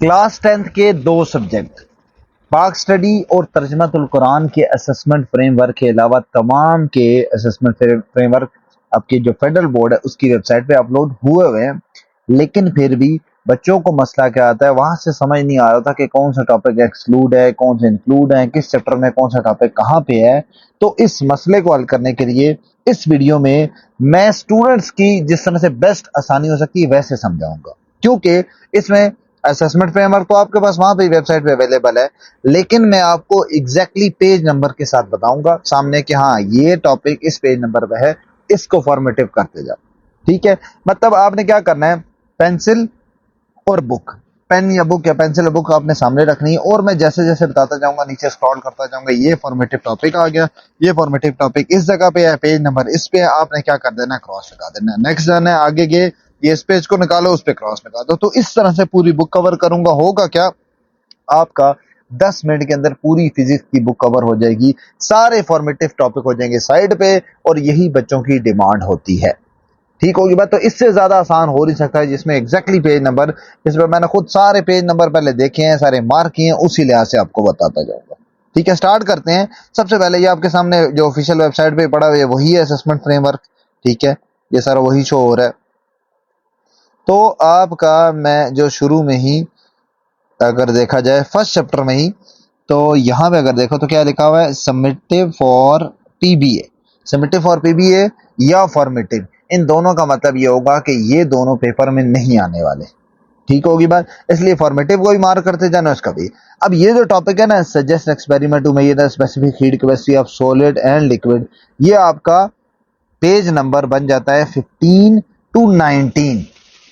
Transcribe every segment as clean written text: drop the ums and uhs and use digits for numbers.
Class 10th के दो subject पाक स्टडी और तर्जमातुल कुरान के असेसमेंट फ्रेमवर्क के अलावा तमाम के असेसमेंट फ्रेमवर्क आपके जो फेडरल बोर्ड है उसकी वेबसाइट पे अपलोड हुए हैं। लेकिन फिर भी बच्चों को मसला क्या आता है, वहां से समझ नहीं आ रहा था कि कौन सा टॉपिक एक्सक्लूड है, कौन सा इंक्लूड है, किस चैप्टर में कौन सा टॉपिक कहाँ पे है। तो इस मसले को हल करने के लिए इस वीडियो में मैं स्टूडेंट्स की जिस तरह से बेस्ट आसानी हो सकती है वैसे समझाऊंगा, क्योंकि इसमें असेसमेंट फ्रेमवर्क तो आपके पास वहां पे वेबसाइट पे अवेलेबल है, लेकिन मैं आपको एग्जैक्टली पेज नंबर के साथ बताऊंगा सामने कि हाँ ये टॉपिक इस पेज नंबर पे है, इसको फॉर्मेटिव करते जाओ। ठीक है, मतलब आपने क्या करना है, पेंसिल और बुक, पेन या बुक या पेंसिल या बुक आपने सामने रखनी है और मैं जैसे जैसे बताता जाऊंगा नीचे स्क्रॉल करता जाऊंगा। ये फॉर्मेटिव टॉपिक आ गया, ये फॉर्मेटिव टॉपिक इस जगह पे है, पेज नंबर इस पे आपने क्या कर देना है, क्रॉस लगा देना है। नेक्स्ट जाना है आगे के, ये इस पेज को निकालो उस पे क्रॉस लगा दो। तो इस तरह से पूरी बुक कवर करूंगा। होगा क्या, आपका 10 मिनट के अंदर पूरी फिजिक्स की बुक कवर हो जाएगी, सारे फॉर्मेटिव टॉपिक हो जाएंगे साइड पे, और यही बच्चों की डिमांड होती है। ठीक होगी बात। तो इससे ज्यादा आसान हो नहीं सकता है, जिसमें एग्जैक्टली पेज नंबर, जिसमें मैंने खुद सारे पेज नंबर पहले देखे हैं, सारे मार्क किए हैं, उसी लिहाज से आपको बताता जाऊंगा। ठीक है, स्टार्ट करते हैं। सबसे पहले ये आपके सामने जो ऑफिशियल वेबसाइट पे पड़ा हुआ है वही है असेसमेंट फ्रेमवर्क। ठीक है, ये सारा वही शो हो रहा है। तो आपका मैं जो शुरू में ही अगर देखा जाए फर्स्ट चैप्टर में ही, तो यहाँ पे अगर देखो तो क्या लिखा हुआ है, submissive for PBA. Submissive for PBA या फॉर्मेटिव, इन दोनों का मतलब ये होगा कि ये दोनों पेपर में नहीं आने वाले। ठीक होगी बात, इसलिए फॉर्मेटिव को भी मार्क करते जाना, उसका भी। अब ये जो टॉपिक है ना, suggest experiment to measure the specific heat capacity of solid and liquid, ये आपका पेज नंबर बन जाता है 15 टू 19।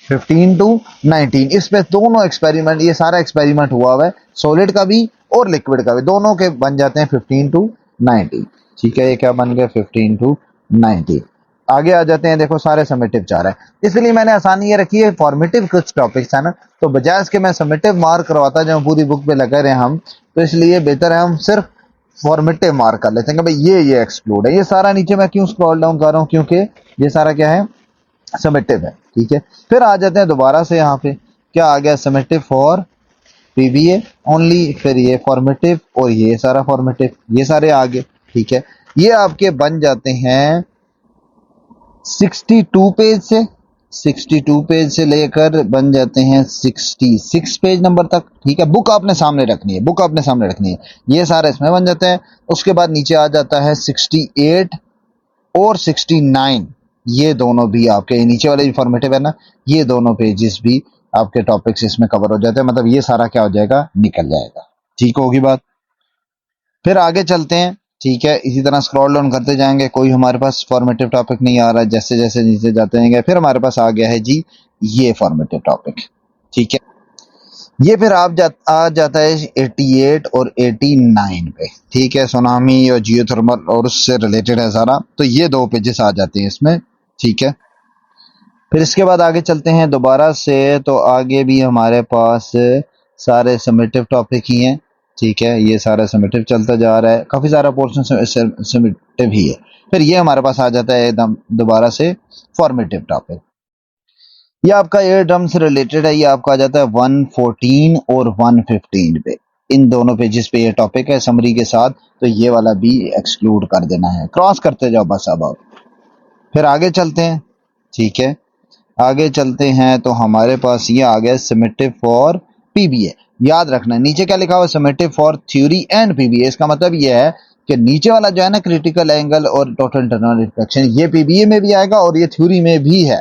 15 टू 19, इसमें दोनों एक्सपेरिमेंट, ये सारा एक्सपेरिमेंट हुआ है, सॉलिड का भी और लिक्विड का भी, दोनों के बन जाते हैं 15 टू 19। ठीक है, ये क्या बन गया, 15 टू 19। आगे आ जाते हैं, देखो सारे समेटिव चाह रहा है, इसलिए मैंने आसानी ये रखी है, फॉर्मेटिव कुछ टॉपिक्स है ना, तो बजाय इसके मैं समेटिव मार्क करवाता जाऊं, पूरी बुक पे लगे रहे हम, तो इसलिए बेहतर है हम सिर्फ फॉर्मेटिव मार्क कर लेते हैं कि भाई ये एक्सक्लूड है। ये सारा नीचे मैं क्यों स्क्रॉल डाउन कर रहा हूं, क्योंकि ये सारा क्या है, समेटिव है। ठीक है, फिर आ जाते हैं दोबारा से, यहाँ पे क्या आ गया, समेटिव फॉर पीबीए ओनली, फिर ये फॉर्मेटिव और ये सारा फॉर्मेटिव, ये सारे आ गए। ठीक है, ये आपके बन जाते हैं 62 पेज से, 62 पेज से लेकर बन जाते हैं 66 पेज नंबर तक। ठीक है, बुक आपने सामने रखनी है, बुक आपने सामने रखनी है, ये सारा इसमें बन जाता है। उसके बाद नीचे आ जाता है 68 और 69, ये दोनों भी आपके नीचे वाले जो फॉर्मेटिव है ना, ये दोनों पेजेस भी आपके टॉपिक्स इसमें कवर हो जाते हैं, मतलब ये सारा क्या हो जाएगा, निकल जाएगा। ठीक होगी बात, फिर आगे चलते हैं। ठीक है, इसी तरह स्क्रॉल डाउन करते जाएंगे, कोई हमारे पास फॉर्मेटिव टॉपिक नहीं आ रहा है, जैसे जैसे नीचे जाते जाएंगे, फिर हमारे पास आ गया है जी ये फॉर्मेटिव टॉपिक। ठीक है, ये फिर आ जाता है 88 और 89 पे। ठीक है, सुनामी और जियोथर्मल और उससे रिलेटेड है सारा, तो ये दो पेजेस आ जाते हैं इसमें। ठीक है, फिर इसके बाद आगे चलते हैं दोबारा से, तो आगे भी हमारे पास सारे समेटिव टॉपिक ही हैं। ठीक है, ये सारा समेटिव चलता जा रहा है, काफी सारा पोर्शन समेटिव ही है। फिर ये हमारे पास आ जाता है एकदम दोबारा से फॉर्मेटिव टॉपिक, ये आपका एयर ड्रम से रिलेटेड है, ये आपका आ जाता है 114 और 115 पे। इन दोनों पेजेस पे ये टॉपिक है समरी के साथ, तो ये वाला भी एक्सक्लूड कर देना है, क्रॉस करते जाओ बस। अब फिर आगे चलते हैं। ठीक है, आगे चलते हैं तो हमारे पास ये आ गया समेटिव फॉर पीबीए। याद रखना नीचे क्या लिखा हुआ है, summative for theory and PBA. इसका मतलब ये है कि नीचे वाला जो है ना, क्रिटिकल एंगल और टोटल इंटरनल रिफ्लेक्शन, ये पीबीए में भी आएगा और ये थ्योरी में भी है।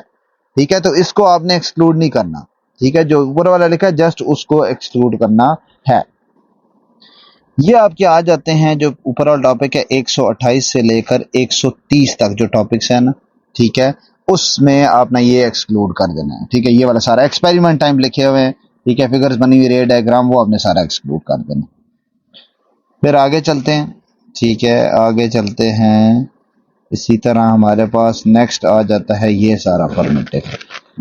ठीक है, तो इसको आपने एक्सक्लूड नहीं करना। ठीक है, जो ऊपर वाला लिखा है जस्ट उसको एक्सक्लूड करना है। ये आपके आ जाते हैं जो ऊपर वाला टॉपिक है 128 से लेकर 130 तक जो टॉपिक्स है ना, ठीक है, उसमें आपने ये एक्सक्लूड कर देना है। ठीक है, ये वाला सारा एक्सपेरिमेंट टाइम लिखे हुए हैं, ठीक है, फिगर्स बनी हुई, रे डायग्राम, वो आपने सारा एक्सक्लूड कर देना। फिर आगे चलते हैं। ठीक है, आगे चलते हैं, इसी तरह हमारे पास नेक्स्ट आ जाता है ये सारा फॉर्मेटिव,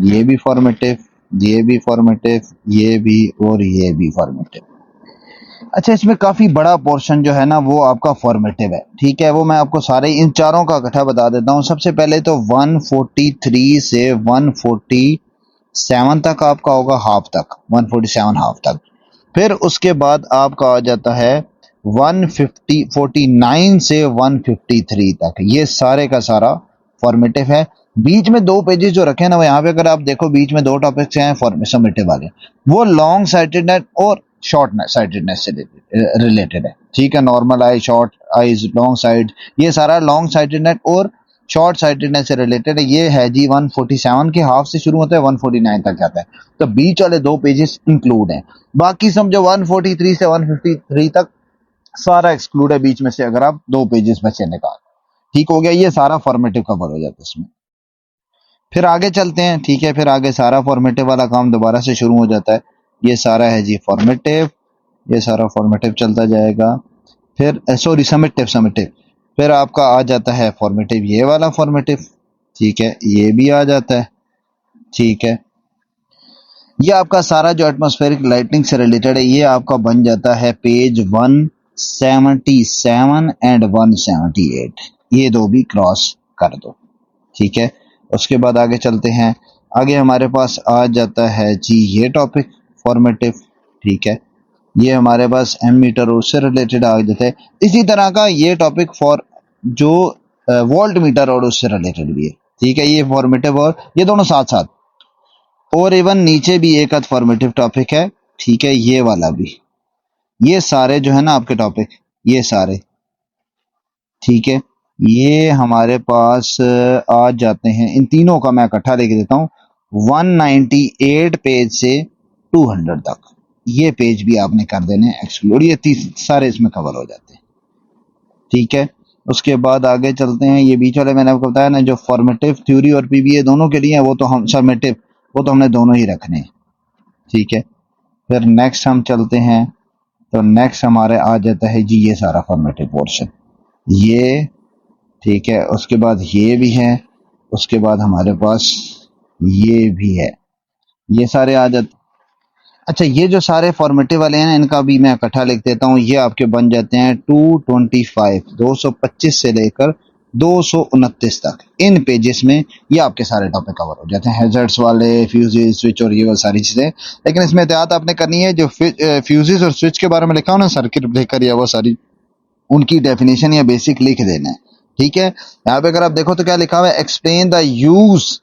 ये भी फॉर्मेटिव, ये भी फॉर्मेटिव, ये भी और ये भी फॉर्मेटिव। अच्छा, इसमें काफी बड़ा पोर्शन जो है ना वो आपका फॉर्मेटिव है। ठीक है, वो मैं आपको सारे इन चारों का इकट्ठा बता देता हूँ। सबसे पहले तो 143 से 145 147 तक आपका होगा, हाफ तक 147 हाफ तक। फिर उसके बाद आपका आ जाता है 149 से 153 तक, ये सारे का सारा फॉर्मेटिव है। बीच में दो पेजेस जो रखे हैं ना, वो यहाँ पे अगर आप देखो बीच में दो टॉपिक्स हैं समेटिव वाले, वो लॉन्ग साइटेडनेस और शॉर्ट साइटेडनेस से रिलेटेड है। ठीक है, नॉर्मल आई, शॉर्ट आईज, लॉन्ग साइड, ये सारा लॉन्ग साइटेडनेस और शॉर्ट साइटेडनेस से रिलेटेड है। ये है जी 147 के हाफ से शुरू होता है, 149 तक जाता है, तो बीच वाले दो पेजेस इंक्लूड हैं। बाकी समझो 143 से 153 तक सारा एक्सक्लूड है बीच में से, अगर आप दो पेजेस बचे निकाल। ठीक हो गया, ये सारा फॉर्मेटिव कवर हो जाता है इसमें। फिर आगे चलते हैं, ठीक है, फिर आगे सारा फॉर्मेटिव वाला काम दोबारा से शुरू हो जाता है। ये सारा है जी फॉर्मेटिव, ये सारा फॉर्मेटिव चलता जाएगा। फिर सॉरी समेटिव, समेटिव फिर आपका आ जाता है फॉर्मेटिव, ये वाला फॉर्मेटिव, ठीक है, ये भी आ जाता है। ठीक है, ये आपका सारा जो एटमॉस्फेरिक लाइटनिंग से रिलेटेड है, ये आपका बन जाता है पेज 177 एंड 178, ये दो भी क्रॉस कर दो। ठीक है, उसके बाद आगे चलते हैं। आगे हमारे पास आ जाता है जी ये टॉपिक फॉर्मेटिव। ठीक है, ये हमारे पास एम मीटर उससे रिलेटेड आ जाता है। इसी तरह का ये टॉपिक फॉर जो वोल्ट मीटर और उससे रिलेटेड भी है। ठीक है, ये फॉर्मेटिव और ये दोनों साथ साथ, और इवन नीचे भी एक आध फॉर्मेटिव टॉपिक है। ठीक है, ये वाला भी, ये सारे जो है ना आपके टॉपिक, ये सारे, ठीक है, ये हमारे पास आ जाते हैं। इन तीनों का मैं इकट्ठा लेके देता हूँ, 198 पेज से 200 तक, ये पेज भी आपने कर देने एक्सक्लूड, ये सारे इसमें कवर हो जाते हैं। ठीक है, उसके बाद आगे चलते हैं। ये बीच वाले मैंने आपको बताया ना, जो फॉर्मेटिव थ्योरी और पीबीए दोनों के लिए है, वो तो हम समेटिव, वो तो हमने दोनों ही रखने हैं। ठीक है, फिर नेक्स्ट हम चलते हैं, तो नेक्स्ट हमारे आ जाता है जी ये सारा फॉर्मेटिव पोर्शन, ये, ठीक है, उसके बाद ये भी है, उसके बाद हमारे पास ये भी है, ये सारे आ जाते। अच्छा, ये जो सारे फॉर्मेटिव वाले हैं ना, इनका भी मैं इकट्ठा लिख देता हूँ। ये आपके बन जाते हैं 225, 225 से लेकर 229 तक, इन पेजेस में ये आपके सारे टॉपिक कवर हो जाते हैं, हैजर्ड्स वाले, फ्यूजेस, स्विच और ये वो सारी चीजें। लेकिन इसमें एहतियात आपने करनी है, जो फ्यूजेस और स्विच के बारे में लिखा हो ना, सर्किट ब्रेकर या वो सारी, उनकी डेफिनेशन या बेसिक लिख देना है। ठीक है, यहाँ पे अगर आप देखो तो क्या लिखा हुआ है, explain the use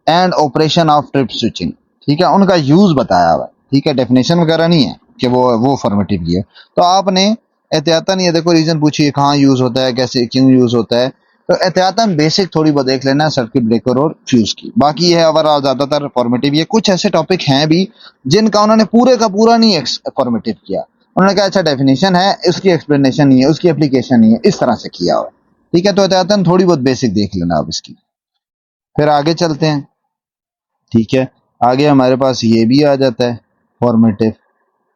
and operation of trip switching. ठीक है, उनका यूज बताया हुआ है। ठीक है, डेफिनेशन वगैरह नहीं है कि वो फॉर्मेटिव की है। तो आपने एहतियातन ये देखो रीजन पूछिए कहाँ यूज होता है, कैसे क्यों यूज होता है, तो एहतियातन बेसिक थोड़ी बहुत देख लेना है सर्किट ब्रेकर और फ्यूज की। बाकी ये है ओवरऑल ज्यादातर फॉर्मेटिव। ये कुछ ऐसे टॉपिक हैं भी जिनका उन्होंने पूरे का पूरा नहीं फॉर्मेटिव किया, उन्होंने कहा अच्छा डेफिनेशन है, उसकी एक्सप्लेनेशन नहीं है, उसकी एप्लीकेशन नहीं है, इस तरह से किया हुआ है। ठीक है, तो एहतियातन थोड़ी बहुत बेसिक देख लेना आप इसकी। फिर आगे चलते हैं। ठीक है, आगे हमारे पास ये भी आ जाता है फॉर्मेटिव,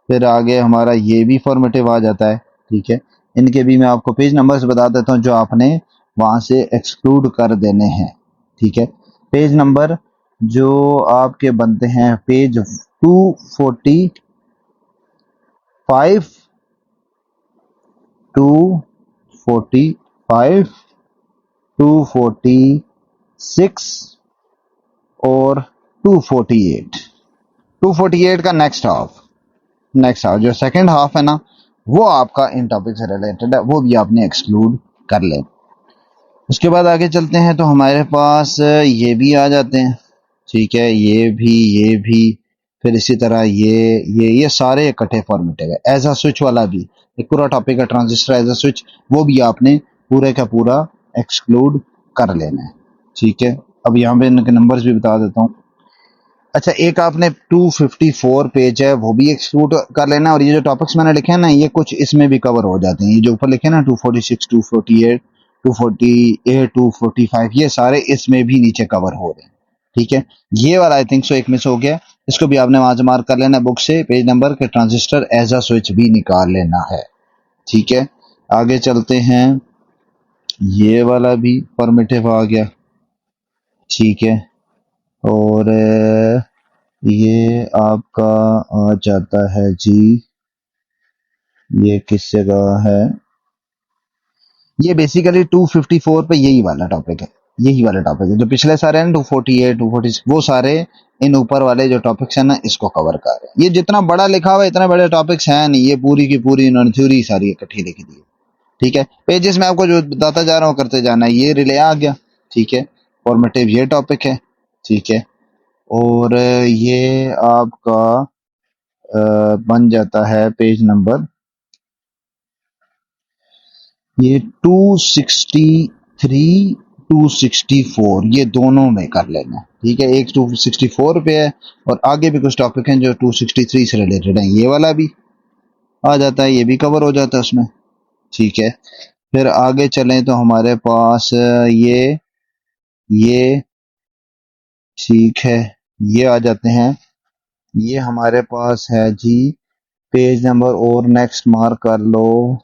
फिर आगे हमारा ये भी फॉर्मेटिव आ जाता है। ठीक है, इनके भी मैं आपको पेज नंबर्स बता देता हूँ जो आपने वहां से एक्सक्लूड कर देने हैं। ठीक है, पेज नंबर जो आपके बनते हैं पेज 245, 245, 246 और 248, 248 का नेक्स्ट हाफ जो सेकंड हाफ है ना, वो आपका इन टॉपिक से रिलेटेड है, वो भी आपने एक्सक्लूड कर ले। उसके बाद आगे चलते हैं, तो हमारे पास ये भी आ जाते हैं। ठीक है, ये भी फिर इसी तरह ये सारे इकट्ठे फॉर्मेटिव है। एज अ स्विच वाला भी एक पूरा टॉपिक है, ट्रांजिस्टर एज अ स्विच, वो भी आपने पूरे का पूरा एक्सक्लूड कर लेना है। ठीक है, अब यहाँ पे इनके नंबर्स भी बता देता हूँ। अच्छा, एक आपने 254 पेज है, वो भी एक्सक्लूड कर लेना। और ये जो टॉपिक्स मैंने लिखे हैं ना, ये कुछ इसमें भी कवर हो जाते हैं। ये जो ऊपर लिखे हैं ना 246, 248, 248, 245, ये सारे इसमें भी नीचे कवर हो रहे हैं। ठीक है, ये वाला आई थिंक सो एक मिस हो गया, इसको भी आपने वहां से मार्क कर लेना बुक से, पेज नंबर के ट्रांजिस्टर एज अ स्विच भी निकाल लेना है। ठीक है, आगे चलते हैं। ये वाला भी फॉर्मेटिव आ गया। ठीक है, और ये आपका आ जाता है जी, ये किस जगह है, ये बेसिकली 254 पे यही वाला टॉपिक है। यही वाले टॉपिक है जो पिछले सारे हैं 248 246 वो सारे इन ऊपर वाले जो टॉपिक्स हैं ना इसको कवर कर रहे हैं। ये जितना बड़ा लिखा हुआ है इतने बड़े टॉपिक्स हैं नहीं, ये पूरी की पूरी इन्होंने थ्योरी सारी इकट्ठी लिखी दी है। ठीक है, पेजेस में आपको जो बताता जा रहा हूँ करते जाना है। ये रिले आ गया, ठीक है, फॉर्मेटिव ये टॉपिक है, ठीक है, और ये आपका बन जाता है पेज नंबर ये 263 264 ये दोनों में कर लेना, ठीक है। एक 264 पे है और आगे भी कुछ टॉपिक हैं जो 263 से रिलेटेड हैं, ये वाला भी आ जाता है, ये भी कवर हो जाता है उसमें, ठीक है। फिर आगे चलें तो हमारे पास ये ठीक है, ये आ जाते हैं। ये हमारे पास है जी पेज नंबर और नेक्स्ट मार्क कर लो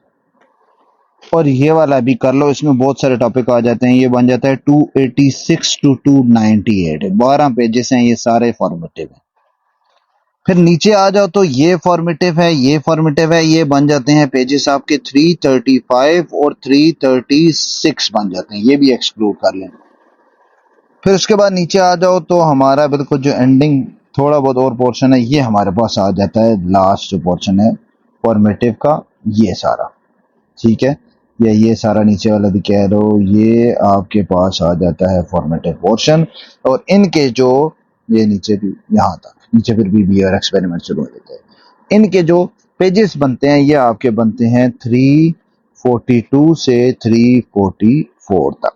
और ये वाला भी कर लो, इसमें बहुत सारे टॉपिक आ जाते हैं। ये बन जाता है 286 टू 298, 12 पेजेस हैं, ये सारे फॉर्मेटिव हैं। फिर नीचे आ जाओ तो ये फॉर्मेटिव है, ये फॉर्मेटिव है, ये बन जाते हैं पेजेस आपके 335 और 336 बन जाते हैं, ये भी एक्सक्लूड कर लें। फिर उसके बाद नीचे आ जाओ तो हमारा बिल्कुल जो एंडिंग थोड़ा बहुत और पोर्शन है ये हमारे पास आ जाता है, लास्ट जो पोर्शन है फॉर्मेटिव का ये सारा, ठीक है। या ये सारा नीचे वाला भी कह लो, ये आपके पास आ जाता है फॉर्मेटिव पोर्शन। और इनके जो ये नीचे भी यहाँ तक नीचे फिर भी और एक्सपेरिमेंट शुरू हो जाते हैं। इनके जो पेजेस बनते हैं ये आपके बनते हैं 342 से 344 तक,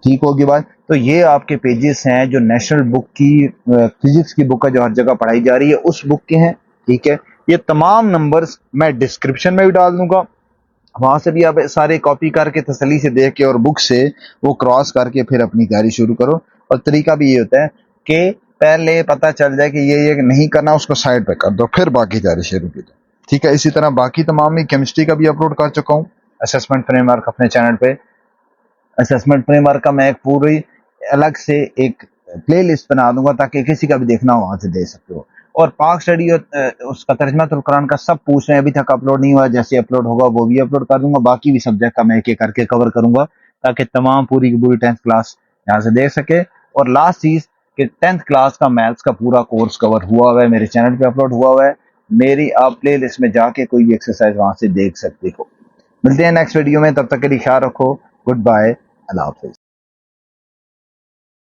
ठीक होगी बात। तो ये आपके पेजेस हैं जो नेशनल बुक की फिजिक्स की बुक है जो हर जगह पढ़ाई जा रही है उस बुक के हैं, ठीक है। ये तमाम नंबर्स मैं डिस्क्रिप्शन में भी डाल दूंगा, वहां से भी आप सारे कॉपी करके तसल्ली से देख के और बुक से वो क्रॉस करके फिर अपनी तैयारी शुरू करो। और तरीका भी ये होता है कि पहले पता चल जाए कि ये नहीं करना, उसको साइड पे कर दो, फिर बाकी तैयारी शुरू की जाए, ठीक है। इसी तरह बाकी तमाम में केमिस्ट्री का भी अपलोड कर चुका हूँ असेसमेंट फ्रेमवर्क अपने चैनल पे। असेसमेंट फ्रेमवर्क का मैं एक पूरी अलग से एक प्लेलिस्ट बना दूंगा ताकि किसी का भी देखना हो वहां से देख सकते हो। और पाक स्टडी और उसका तर्जमातुल कुरान का सब पूछ रहे हैं, अभी तक अपलोड नहीं हुआ, जैसे अपलोड होगा वो भी अपलोड कर दूंगा। बाकी भी सब्जेक्ट का मैं एक एक करके कवर करूंगा ताकि तमाम पूरी की पूरी 10th क्लास यहाँ से देख सके। और लास्ट चीज कि 10th क्लास का मैथ्स का पूरा कोर्स कवर हुआ है, मेरे चैनल पे अपलोड हुआ है, मेरी आप प्ले लिस्ट में जाके कोई भी एक्सरसाइज वहां से देख सकते हो। मिलते हैं नेक्स्ट वीडियो में, तब तक के लिए ख्याल रखो, गुड बाय, अल्लाह हाफिज।